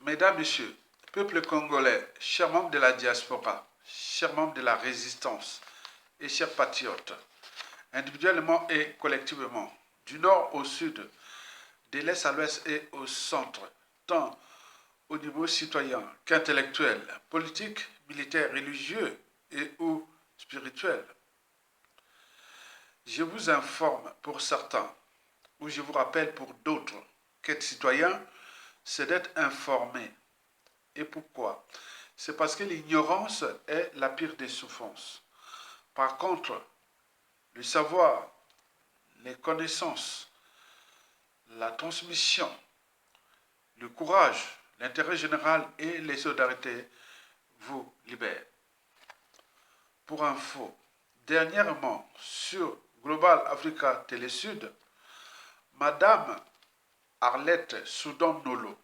Mesdames, Messieurs, peuple congolais, chers membres de la diaspora, chers membres de la résistance et chers patriotes, individuellement et collectivement, du nord au sud, de l'est à l'ouest et au centre, tant au niveau citoyen qu'intellectuel, politique, militaire, religieux et ou spirituel. Je vous informe pour certains, ou je vous rappelle pour d'autres, qu'être citoyen, c'est d'être informé. Et pourquoi? C'est parce que l'ignorance est la pire des souffrances. Par contre, le savoir, les connaissances, la transmission, le courage, l'intérêt général et les solidarités vous libèrent. Pour info, dernièrement sur Global Africa Télé Sud, Madame Arlette Soudan Nolo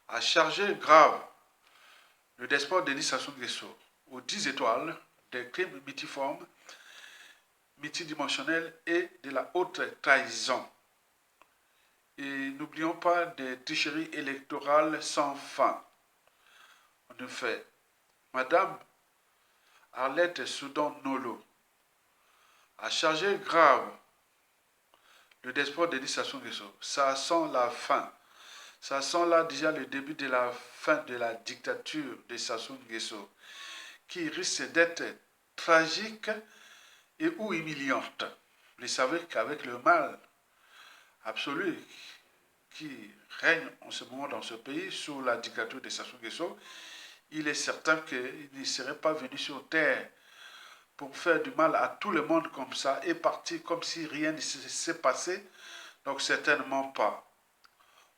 a chargé grave le despote Denis Sassou Nguesso aux 10 étoiles des crimes multiformes, multidimensionnels et de la haute trahison. Et n'oublions pas des tricheries électorales sans fin. En effet, Madame Arlette Soudan Nolo a chargé grave le despote Denis Sassou Nguesso. Ça sent la fin. Ça sent là déjà le début de la fin de la dictature de Sassou Nguesso, qui risque d'être tragique et ou humiliante. Vous savez qu'avec le mal absolu qui règne en ce moment dans ce pays sous la dictature de Sassou Nguesso, il est certain qu'il ne serait pas venu sur terre pour faire du mal à tout le monde comme ça et partir comme si rien ne s'est passé. Donc certainement pas.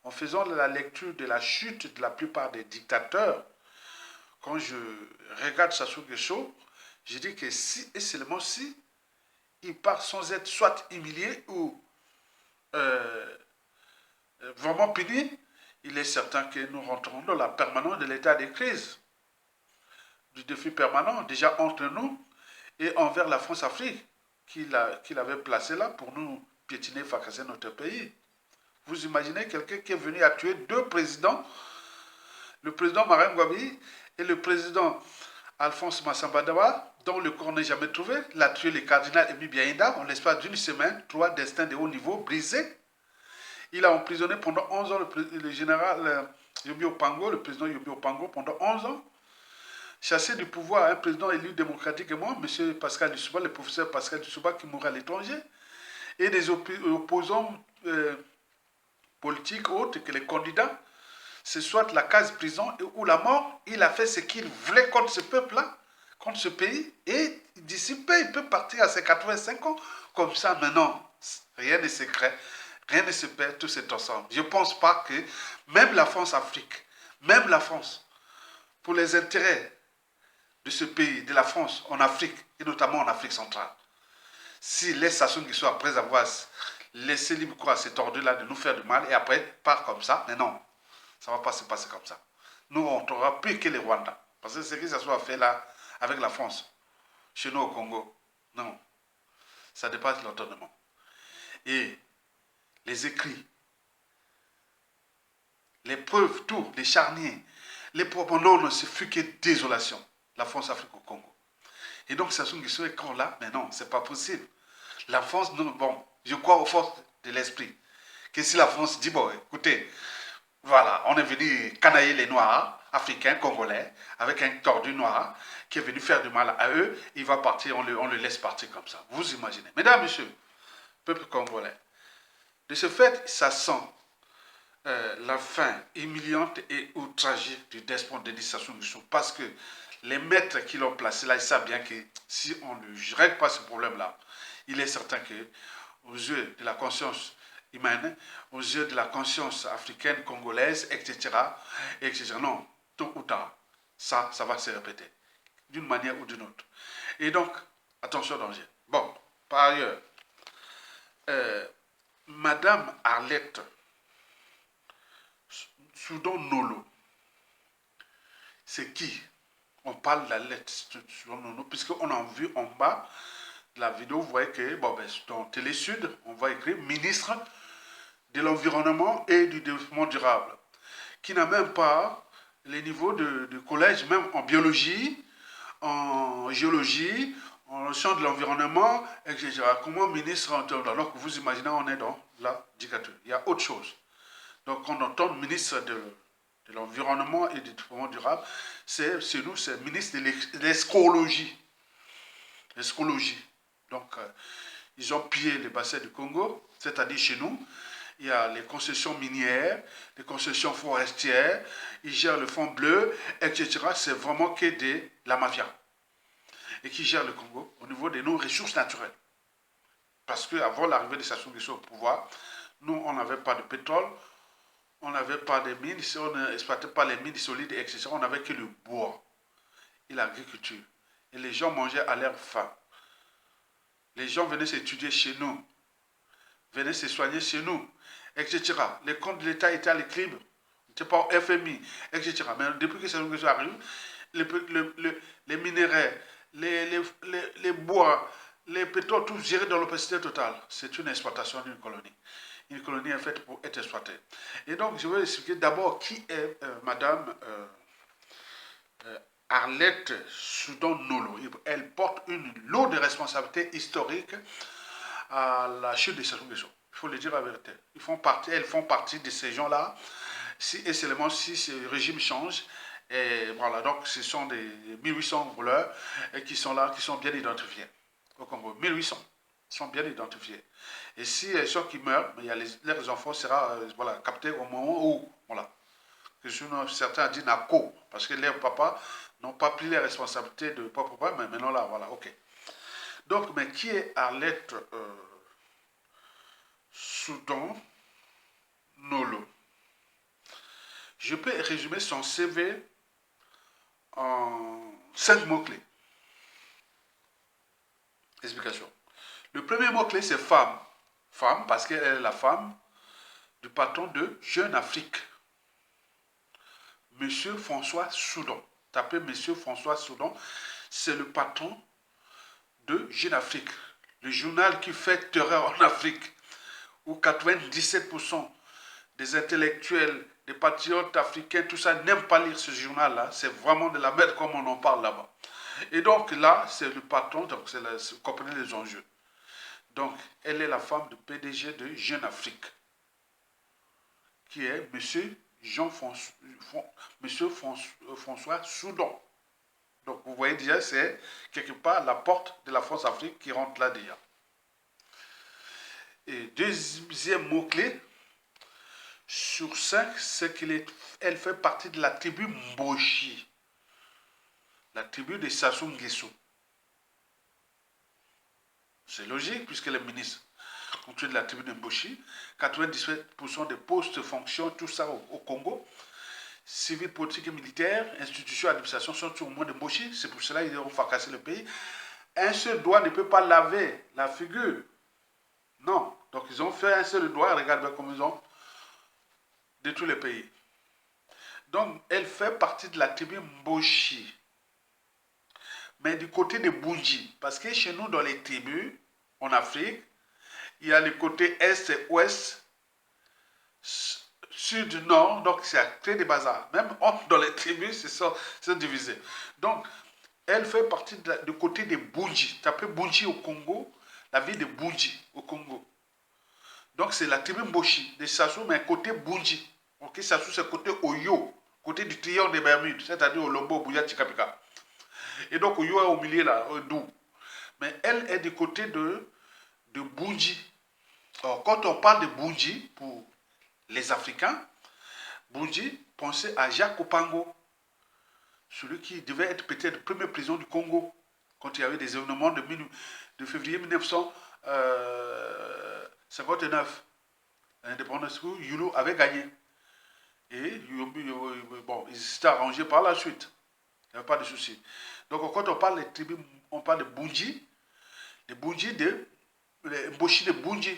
En faisant la lecture de la chute de la plupart des dictateurs, quand je regarde Sassou Nguesso, je dis que si et seulement si il part sans être soit humilié ou euh, vraiment puni, il est certain que nous rentrons dans la permanence de l'état de crise, du défi permanent, déjà entre nous et envers la France-Afrique, qu'il avait placé là pour nous piétiner, fracasser notre pays. Vous imaginez quelqu'un qui est venu à tuer deux présidents, le président Marem Gwabi et le président Alphonse Massamba-Dawa, dont le corps n'est jamais trouvé, l'a tué le cardinal Emi Biaïda en l'espace d'une semaine, trois destins de haut niveau brisés. Il a emprisonné pendant 11 ans le général Yobi Opango, le président Yobi Opango, pendant 11 ans. Chassé du pouvoir un président élu démocratiquement, M. Pascal Lissouba, le professeur Pascal Lissouba qui mourrait à l'étranger, et des opposants politiques autres que les candidats, c'est soit la case prison ou la mort. Il a fait ce qu'il voulait contre ce peuple-là, contre ce pays, et d'ici peu, il peut partir à ses 85 ans. Comme ça, maintenant, rien ne se crée, rien ne se perd, tout c'est ensemble. Je ne pense pas que même la France-Afrique, même la France, pour les intérêts de ce pays, de la France, en Afrique, et notamment en Afrique centrale, si les Sassou Nguesso, après avoir laissé libre cours à cet ordre-là de nous faire du mal, et après part comme ça, mais non, ça ne va pas se passer comme ça. Nous, on rentrera plus que les Rwandais. Parce que ce que Sassou a fait là, avec la France, chez nous au Congo, non, ça dépasse l'entendement. Et les écrits, les preuves, tout, les charniers, les propos, non, ce fut que désolation, la France-Afrique au Congo. Et donc Sassou Nguesso est encore là, mais non, c'est pas possible. La France, non, bon, je crois aux forces de l'esprit. Que si la France dit, bon, écoutez, voilà, on est venu canailler les Noirs, africains, congolais, avec un tordu noir qui est venu faire du mal à eux, il va partir, on le laisse partir comme ça. Vous imaginez. Mesdames, messieurs, peuple congolais, de ce fait, ça sent la fin humiliante et ou tragique du despote Denis Sassou Nguesso, parce que les maîtres qui l'ont placé là, ils savent bien que si on ne règle pas ce problème-là, il est certain que, aux yeux de la conscience humaine, aux yeux de la conscience africaine, congolaise, etc., non, tôt ou tard, ça va se répéter, d'une manière ou d'une autre. Et donc, attention au danger. Bon, par ailleurs, Madame Arlette Soudan Nolo, c'est qui? On parle de la lettre Soudan Nolo, puisqu'on a vu en bas de la vidéo, vous voyez que bon, ben, dans Télé Sud, on va écrire ministre de l'Environnement et du Développement durable, qui n'a même pas les niveaux de collège, même en biologie, en géologie, en champ de l'environnement, etc. Comment ministre, alors que vous imaginez, on est dans la dictature. Il y a autre chose. Donc, quand on entend ministre de l'environnement et du développement durable, c'est nous, c'est ministre de l'escrologie. L'escrologie. Donc, ils ont pillé les bassins du Congo, c'est-à-dire chez nous. Il y a les concessions minières, les concessions forestières, ils gèrent le fonds bleu, etc. C'est vraiment que de la mafia. Et qui gère le Congo au niveau de nos ressources naturelles. Parce qu'avant l'arrivée de Sassou Nguesso au pouvoir, nous, on n'avait pas de pétrole, on n'avait pas de mines, on n'exploitait pas les mines solides, etc. On n'avait que le bois et l'agriculture. Et les gens mangeaient à leur faim. Les gens venaient s'étudier chez nous, venaient se soigner chez nous, etc. Les comptes de l'État étaient à l'équilibre, n'étaient pas au FMI, etc. Mais depuis que Sassou Nguesso arrive, les minéraux, les bois, les pétroles, tout géré dans l'opacité totale. C'est une exploitation d'une colonie. Une colonie est faite pour être exploitée. Et donc, je vais expliquer d'abord qui est Madame Arlette Soudan-Nolo. Elle porte une lourde responsabilité historique à la chute de Sassou Nguesso. Il faut le dire la vérité. Elles font partie de ces gens-là. Et seulement si ce régime change, et voilà, donc ce sont des 1800 voleurs qui sont là, qui sont bien identifiés au Congo. 1800 sont bien identifiés. Et si les gens qui meurent, il y a leurs enfants seront voilà, captés au moment où, voilà. Certains ont dit Nako, parce que leurs papas n'ont pas pris les responsabilités de papa, mais maintenant là, voilà, ok. Donc, mais qui est Arlette Soudan Nolo? Je peux résumer son CV en 5 mots-clés. Explication. Le premier mot-clé, c'est femme. Femme, parce qu'elle est la femme du patron de Jeune Afrique. Monsieur François Soudan. Tapez Monsieur François Soudan. C'est le patron de Jeune Afrique. Le journal qui fait terreur en Afrique. Où 97% des intellectuels, des patriotes africains, tout ça, n'aiment pas lire ce journal-là. C'est vraiment de la merde comme on en parle là-bas. Et donc là, c'est le patron, donc vous comprenez les enjeux. Donc, elle est la femme du PDG de Jeune Afrique, qui est Monsieur François Soudan. Donc, vous voyez déjà, c'est quelque part la porte de la France-Afrique qui rentre là déjà. Et deuxième mot-clé, sur 5, c'est qu'elle fait partie de la tribu Mboshi, la tribu de Sassou Nguesso. C'est logique, puisqu'elle est ministre contre la tribu de Mboshi. 97% des postes, fonctions, tout ça au Congo, civil, politique et militaire, institutions, administration sont tout au moins de Mboshi. C'est pour cela qu'ils ont fracassé le pays. Un seul doigt ne peut pas laver la figure. Non. Donc ils ont fait un seul doigt, regardez comme ils ont de tous les pays. Donc elle fait partie de la tribu Mboshi. Mais du côté de Bunji, parce que chez nous, dans les tribus, en Afrique, il y a le côté est et ouest, sud, nord, donc c'est très des bazars. Même dans les tribus, c'est divisé. Donc, elle fait partie du côté de Bunji. Tapez Bunji au Congo, la ville de Bunji au Congo. Donc, c'est la tribu Mboshi de Sassou, mais côté Bunji. Ok, Sassou, c'est côté Oyo, côté du triangle des Bermudes, c'est-à-dire Olombo, Bouya, Chikapika. Et donc, Oyo est au milieu là, d'où. Mais elle est du côté de Bunji. Alors, quand on parle de Bunji, pour les Africains, Bunji, pensez à Jacques Opango, celui qui devait être peut-être le premier président du Congo, quand il y avait des événements de février 1959. L'indépendance où Yulu avait gagné. Et bon, ils s'étaient arrangés par la suite. Il n'y avait pas de souci. Donc, quand on parle des tribus, on parle de Bunji, les Mboshi de Bunji.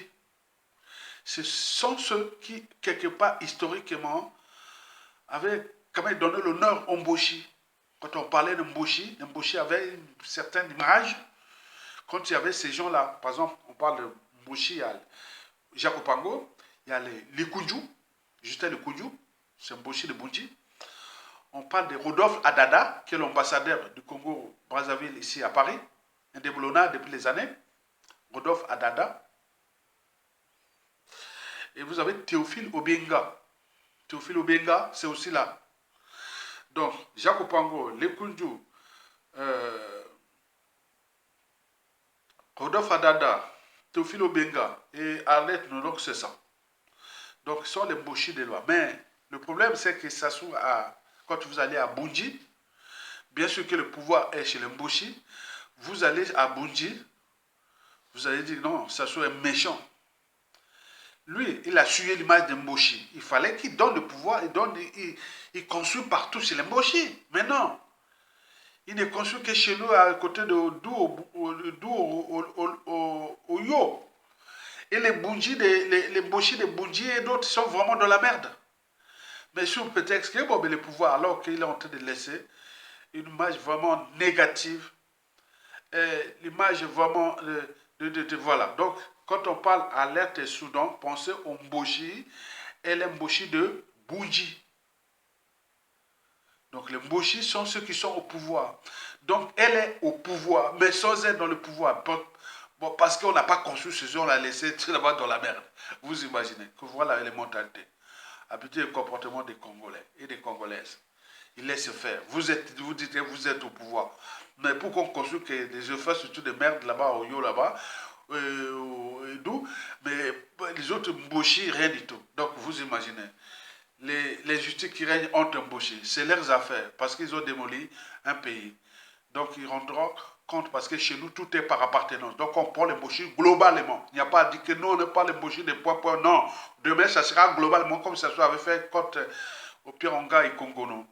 Ce sont ceux qui, quelque part, historiquement, avaient quand même donné l'honneur aux Mboshi. Quand on parlait de Mboshi avait une certaine image. Quand il y avait ces gens-là, par exemple, on parle de Mboshi, il y a Jacques Opango, il y a les Kunju, Justin Kunju, c'est Mboshi de Boudji. On parle de Rodolphe Adada, qui est l'ambassadeur du Congo-Brazzaville ici à Paris, indéboulonnable depuis les années. Rodolphe Adada. Et vous avez Théophile Obenga. Théophile Obenga, c'est aussi là. Donc, Jacques Opango, Lekunju, Rodolphe Adada, Théophile Obenga et Arlette Nodok, c'est ça. Donc, ce sont les Mboshi des lois. Mais le problème, c'est que ça soit quand vous allez à Bundji, bien sûr que le pouvoir est chez les Mboshi, vous allez à Bundji, vous allez dire non, ça soit méchant. Lui, il a suivi l'image de Mboshi. Il fallait qu'il donne le pouvoir, il construit partout chez les Mboshi. Mais non, il ne construit que chez nous à côté de Oyo. Et les Mboshi de Bundji et d'autres sont vraiment dans la merde. Mais sous prétexte qu'il a le pouvoir, alors qu'il est en train de laisser une image vraiment négative, l'image vraiment voilà. Donc, quand on parle alerte et Soudan, pensez au Mboshi et les Mboshi de Bundji. Donc, les Mboshi sont ceux qui sont au pouvoir. Donc, elle est au pouvoir, mais sans être dans le pouvoir. Bon, parce qu'on n'a pas construit ce jour, on l'a laissé là-bas dans la merde. Vous imaginez que voilà les mentalités. Habitué au comportement des Congolais et des Congolaises. Ils laissent faire. Vous dites que vous êtes au pouvoir. Mais pour qu'on construise des efforts, surtout des merdes là-bas, au Yo là-bas, et d'où, mais les autres Mboshi, rien du tout. Donc vous imaginez, les justices qui règnent entre Mboshi, c'est leurs affaires, parce qu'ils ont démoli un pays. Donc ils rendront compte, parce que chez nous, tout est par appartenance. Donc on prend les Mboshi globalement. Il n'y a pas à dire que nous, on n'est pas les Mboshi des points. Non. Demain, ça sera globalement comme ça avait fait contre au Pironga et Congono.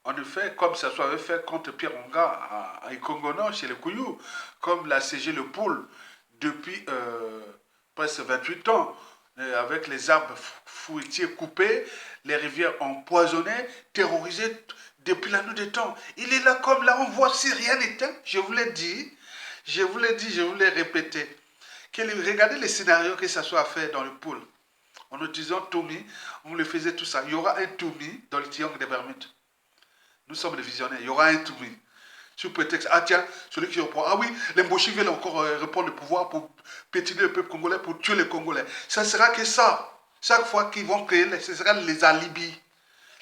En effet, comme ça avait fait contre Pironga à Ikongono, chez les Kouyou, comme l'a CG Le Poule depuis presque 28 ans, avec les arbres fruitiers coupés, les rivières empoisonnées, terrorisées depuis la nuit des temps. Il est là comme là, on voit si rien n'était. Je vous l'ai dit, je vous l'ai répété. Regardez les scénarios que ça soit fait dans le pool. En utilisant Toumi, on le faisait tout ça. Il y aura un Toumi dans le triangle des Bermudes. Nous sommes des visionnaires. Il y aura un Toumi. Sous prétexte, ah tiens, celui qui reprend. Ah oui, les Mboshi veulent encore reprendre le pouvoir pour pétiner le peuple congolais, pour tuer les Congolais. Ça sera que ça. Chaque fois qu'ils vont créer, ce sera les alibis.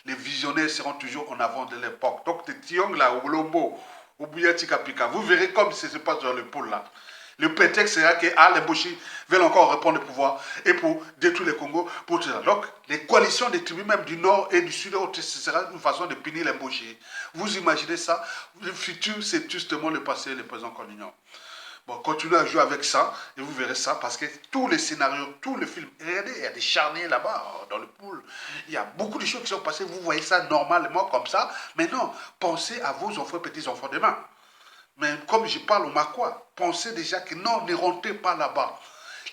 Les visionnaires seront toujours en avant de l'époque. Donc, les triangles là, au Lombo, au Bouyatika Pika, vous verrez comme ça se passe dans le pôle là. Le prétexte sera que les Mboshi veulent encore reprendre le pouvoir et pour détruire le Congo. Pour tout ça. Donc, les coalitions des tribus même du nord et du sud, ce sera une façon de punir les Mboshi. Vous imaginez ça? Le futur, c'est justement le passé et le présent qu'on ignore. Bon, continuez à jouer avec ça et vous verrez ça parce que tous les scénarios, tous les films, regardez, il y a des charniers là-bas dans le pool. Il y a beaucoup de choses qui sont passées. Vous voyez ça normalement comme ça. Mais non, pensez à vos enfants, petits-enfants demain. Mais comme je parle au Makois, pensez déjà que non, ne rentrez pas là-bas.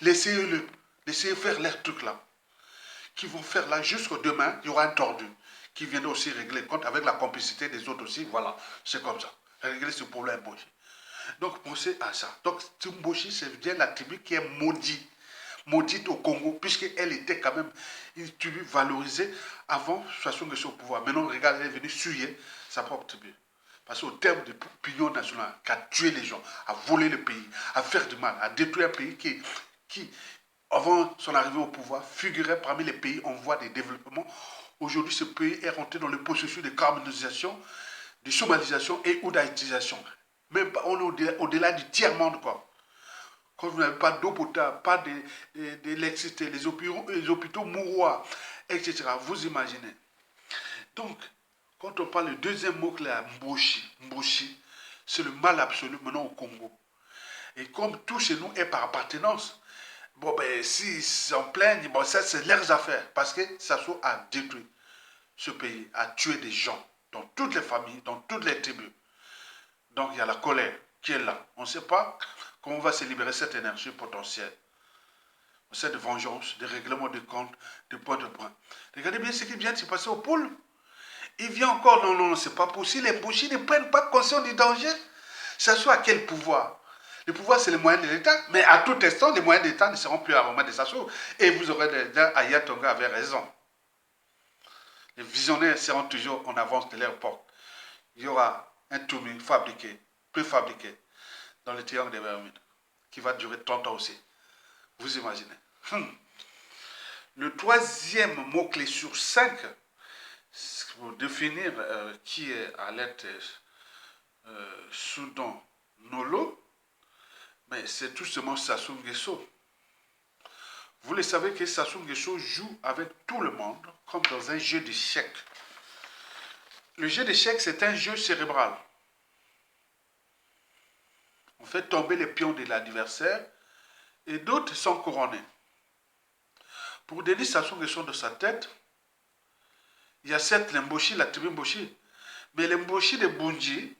Laissez-le, laissez faire leurs trucs là. Qui vont faire là jusqu'au demain, il y aura un tordu qui viendra aussi régler compte avec la complicité des autres aussi. Voilà, c'est comme ça. Régler ce problème, Mboshi. Donc pensez à ça. Donc Mboshi, c'est bien la tribu qui est maudite au Congo, puisqu'elle était quand même une tribu valorisée avant Sassou Nguesso au pouvoir. Maintenant, regarde, elle est venue suyer sa propre tribu. Parce qu'au terme de l'opinion nationale, qui a tué les gens, a volé le pays, a fait du mal, a détruit un pays qui, avant son arrivée au pouvoir, figurait parmi les pays en voie de développement. Aujourd'hui, ce pays est rentré dans le processus de carbonisation, de somalisation et ou d'haïtisation. Même pas, on est au-delà du tiers-monde, quoi. Quand vous n'avez pas d'eau potable, pas d'électricité, les hôpitaux mouroirs, etc. Vous imaginez. Donc, quand on parle du deuxième mot que là, Mboshi, c'est le mal absolu maintenant au Congo. Et comme tout chez nous est par appartenance, bon ben s'ils s'en plaignent, bon ça c'est leurs affaires, parce que Sassou a détruit ce pays, a tué des gens, dans toutes les familles, dans toutes les tribus. Donc il y a la colère qui est là. On ne sait pas comment on va se libérer cette énergie potentielle. Cette vengeance, des règlements de compte, de point de point. Regardez bien ce qui vient de se passer au pôle. Il vient encore, non, c'est pas possible. Les Mboshi ne prennent pas conscience du danger. Ça soit à quel pouvoir? Le pouvoir, c'est les moyens de l'État, mais à tout instant, les moyens de l'État ne seront plus à Roma de Sassou. Et vous aurez Aya Tonga avait raison. Les visionnaires seront toujours en avance de leur porte. Il y aura un tourmi fabriqué, préfabriqué, dans le triangle des Bermudes, qui va durer 30 ans aussi. Vous imaginez. Le troisième mot-clé sur 5, pour définir qui est à l'aide Soudan Nolo, mais c'est tout simplement Sassou Nguesso. Vous le savez que Sassou Nguesso joue avec tout le monde, comme dans un jeu d'échecs. Le jeu d'échecs, c'est un jeu cérébral. On fait tomber les pions de l'adversaire et d'autres sont couronnés. Pour Denis Sassou Nguesso de sa tête, il y a certes l'Mboshi, la tribu Mboshi, mais les Mboshi de Bunji,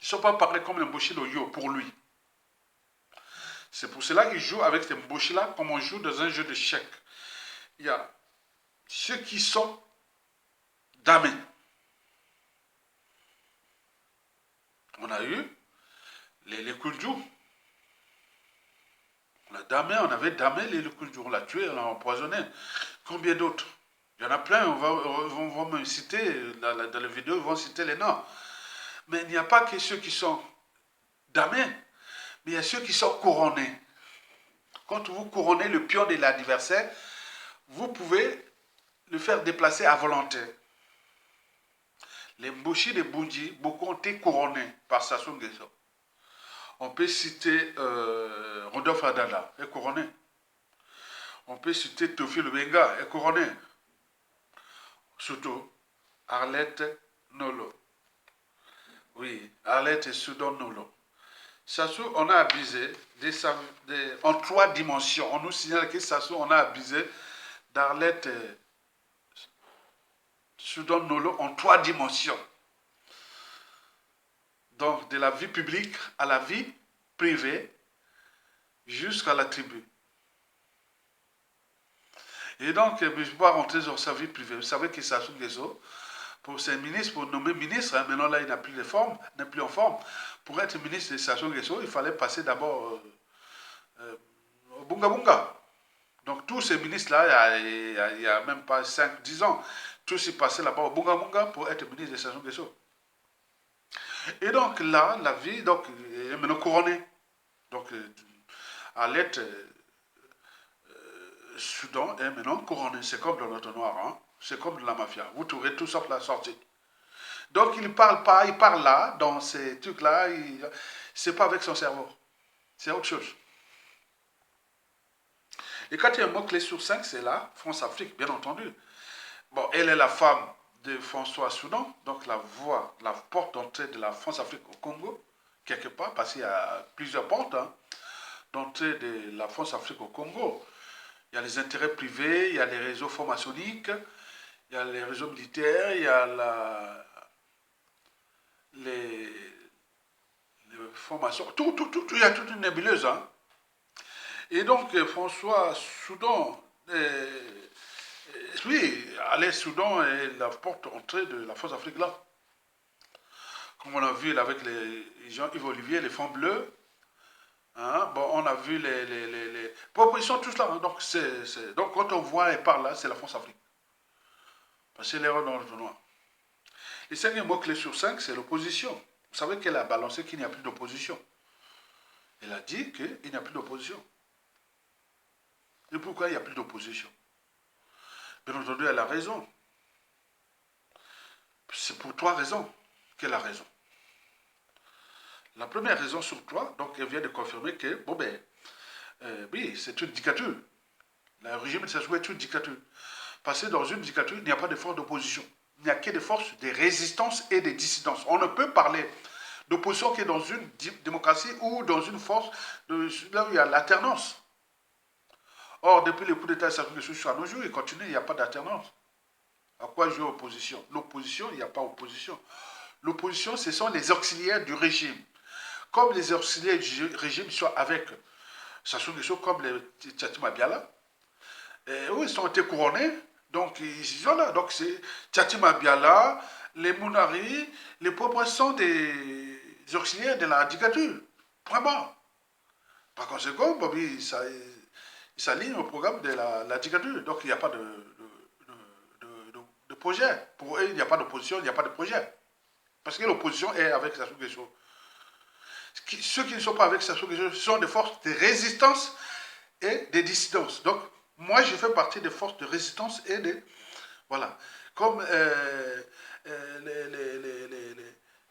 ils ne sont pas pareils comme les Mboshi de Yo pour lui. C'est pour cela qu'il joue avec ces Mboshi-là comme on joue dans un jeu d'échecs. Il y a ceux qui sont damés. On a eu les Kudju. On avait damé les Kudju, on l'a tué, on l'a empoisonné. Combien d'autres? Il y en a plein, on va me citer, dans la vidéo, ils vont citer les noms. Mais il n'y a pas que ceux qui sont damés, mais il y a ceux qui sont couronnés. Quand vous couronnez le pion de l'adversaire, vous pouvez le faire déplacer à volonté. Les Mboshi de Bunji, beaucoup ont été couronnés par Sassou Nguesso. On peut citer Rodolphe Adala, est couronné. On peut citer Théophile Benga, est couronné. Surtout Arlette Nolo. Oui, Arlette et Soudan Nolo. Sassou, on a abusé en 3 dimensions. On nous signale que Sassou, on a abusé d'Arlette Soudan Nolo en 3 dimensions. Donc, de la vie publique à la vie privée jusqu'à la tribu. Et donc, je ne vais pas rentrer dans sa vie privée. Vous savez que Sassou Nguesso, pour ses ministres, pour nommer ministre, hein, maintenant là, il n'a plus de forme, n'est plus en forme. Pour être ministre de Sassou Nguesso, il fallait passer d'abord au Bunga Bunga. Donc, tous ces ministres-là, il n'y a même pas 5-10 ans, tous y passaient là-bas au Bunga Bunga pour être ministre de Sassou Nguesso. Et donc là, la vie, donc, est maintenant couronnée. Donc, à l'aide Soudan est maintenant couronné. C'est comme dans notre noir, hein? C'est comme de la mafia. Vous trouverez tout ça la sortie. Donc il ne parle pas, il parle là, dans ces trucs-là, c'est pas avec son cerveau. C'est autre chose. Et quand il y a un mot-clé sur 5, c'est là, France-Afrique, bien entendu. Bon, elle est la femme de François Soudan, donc la voie, la porte d'entrée de la France-Afrique au Congo, quelque part, parce qu'il y a plusieurs portes hein, d'entrée de la France-Afrique au Congo. Il y a les intérêts privés, il y a les réseaux formationniques, il y a les réseaux militaires, il y a les formations, il y a toute une nébuleuse. Hein. Et donc, François Soudan, oui, aller Soudan est la porte d'entrée de la France-Afrique là. Comme on a vu avec les Jean-Yves Olivier, les fonds bleus, hein, bon, on a vu les... Bon, ils sont tous là. Hein, donc, quand on voit et parle là, c'est la France-Afrique. Parce que c'est l'erreur dans le tournoi. Le 5e mot-clé sur 5, c'est l'opposition. Vous savez qu'elle a balancé qu'il n'y a plus d'opposition. Elle a dit qu'il n'y a plus d'opposition. Et pourquoi il n'y a plus d'opposition? Bien entendu, elle a raison. C'est pour 3 raisons qu'elle a raison. La première raison sur 3, donc elle vient de confirmer que, bon ben, oui, c'est une dictature. Le régime de Sassou est une dictature. Parce que dans une dictature, il n'y a pas de force d'opposition. Il n'y a que des forces de résistance et de dissidence. On ne peut parler d'opposition que dans une démocratie ou dans une force là où il y a l'alternance. Or, depuis le coup d'État de Sassou Nguesso à nos jours, il continue, il n'y a pas d'alternance. À quoi jouer opposition? L'opposition, il n'y a pas opposition. L'opposition, ce sont les auxiliaires du régime. Comme les auxiliaires du régime sont avec Sassou Nguesso, comme les Tchatima Biala, où ils ont été couronnés, donc ils sont là. Donc c'est Tchatima Biala, les Mounari, les pauvres sont des auxiliaires de la dictature. Vraiment. Par conséquent, Bobby, il s'aligne au programme de la dictature. Donc, il n'y a pas de projet. Pour eux, il n'y a pas d'opposition, il n'y a pas de projet. Parce que l'opposition est avec Sassou Nguesso. Ceux qui ne sont pas avec Sassou Nguesso sont des forces de résistance et des dissidences. Donc, moi, je fais partie des forces de résistance et de... Voilà. Comme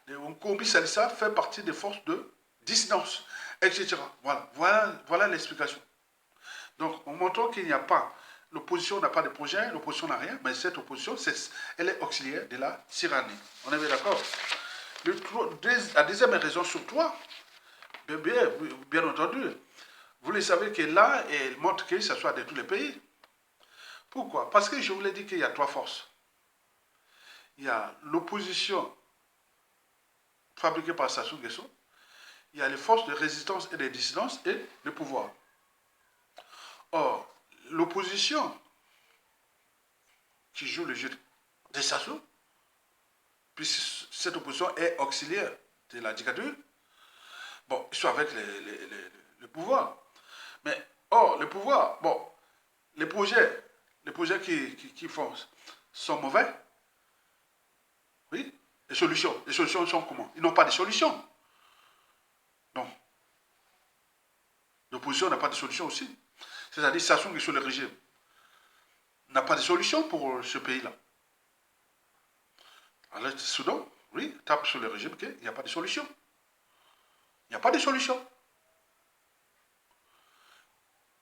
Nkombi Salissa fait partie des forces de dissidence, etc. Voilà l'explication. Donc, en montrant qu'il n'y a pas, l'opposition n'a pas de projet, l'opposition n'a rien, mais cette opposition, elle est auxiliaire de la tyrannie. On est bien d'accord? La deuxième raison sur toi, bien entendu, vous le savez que là, elle montre que ça soit de tous les pays. Pourquoi? Parce que je vous l'ai dit qu'il y a trois forces. Il y a l'opposition fabriquée par Sassou Nguesso, il y a les forces de résistance et de dissidence et le pouvoir. Or, l'opposition qui joue le jeu de Sassou, puisque cette opposition est auxiliaire de la dictature, bon, ils sont avec le pouvoir. Mais, or, le pouvoir, bon, les projets qui font sont mauvais. Oui. Les solutions sont comment? Ils n'ont pas de solution. Donc, l'opposition n'a pas de solution aussi. C'est-à-dire, Sassou Nguesso, le régime, n'a pas de solution pour ce pays-là. Alors, le Soudan, oui, tape sur le régime qu'il n'y a pas de solution. Il n'y a pas de solution.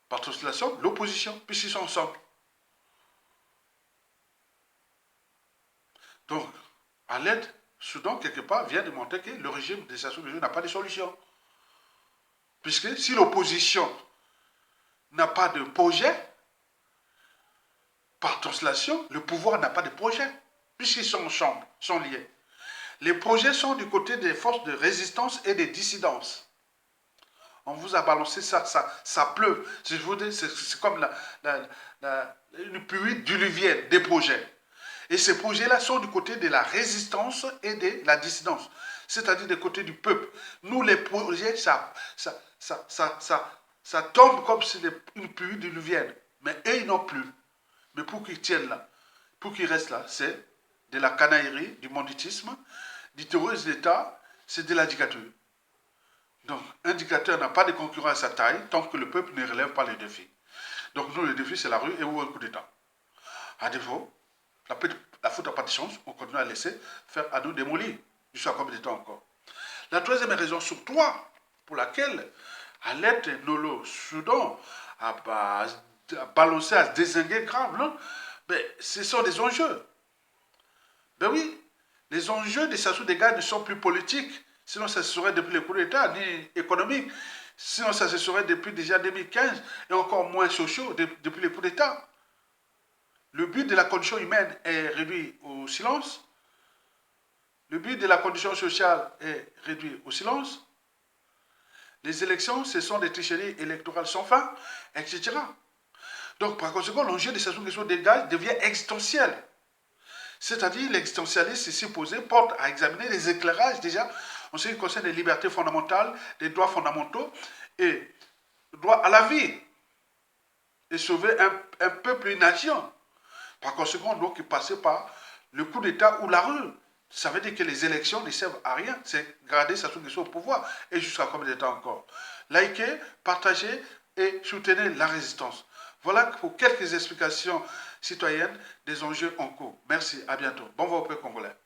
Par translation, l'opposition, puisqu'ils sont ensemble. Donc, à l'aide, Soudan, quelque part, vient de montrer que le régime de Sassou Nguesso n'a pas de solution. Puisque si l'opposition n'a pas de projet, par translation, le pouvoir n'a pas de projet, puisqu'ils sont ensemble, sont liés. Les projets sont du côté des forces de résistance et des dissidences. On vous a balancé ça pleut. Je vous dis, c'est comme une pluie diluvienne des projets. Et ces projets-là sont du côté de la résistance et de la dissidence, c'est-à-dire du côté du peuple. Nous, les projets, ça tombe comme si une pluie diluvienne. Mais eux, ils n'ont plus. Mais pour qu'ils tiennent là, pour qu'ils restent là, c'est de la canaillerie, du banditisme, du terrorisme d'État, c'est de la dictature. Donc, un dictateur n'a pas de concurrent à sa taille tant que le peuple ne relève pas les défis. Donc, nous, le défi, c'est la rue et ou un coup d'État. À défaut, la faute n'a pas de chance, on continue à laisser faire à nous démolir, jusqu'à combien de temps encore. La troisième raison sur trois, pour laquelle Alette Nolo Soudan a balancé, à se désinguer grave, non? Ben, ce sont des enjeux. Ben oui, les enjeux de Sassou Nguesso ne sont plus politiques, sinon ça se serait depuis le coup d'État, ni économique, sinon ça se serait depuis déjà 2015, et encore moins sociaux depuis le coup d'État. Le but de la condition humaine est réduit au silence. Le but de la condition sociale est réduit au silence. Les élections, ce sont des tricheries électorales sans fin, etc. Donc, par conséquent, l'enjeu de Sassou Nguesso devient existentiel. C'est-à-dire, l'existentialisme ici posé porte à examiner les éclairages déjà en ce qui concerne les libertés fondamentales, les droits fondamentaux et le droit à la vie. Et sauver un peuple, une nation. Par conséquent, on doit passer par le coup d'État ou la rue. Ça veut dire que les élections ne servent à rien. C'est garder Sassou Nguesso au pouvoir. Et jusqu'à combien de temps encore? Likez, partagez et soutenez la résistance. Voilà pour quelques explications citoyennes des enjeux en cours. Merci, à bientôt. Bon vent au peuple congolais.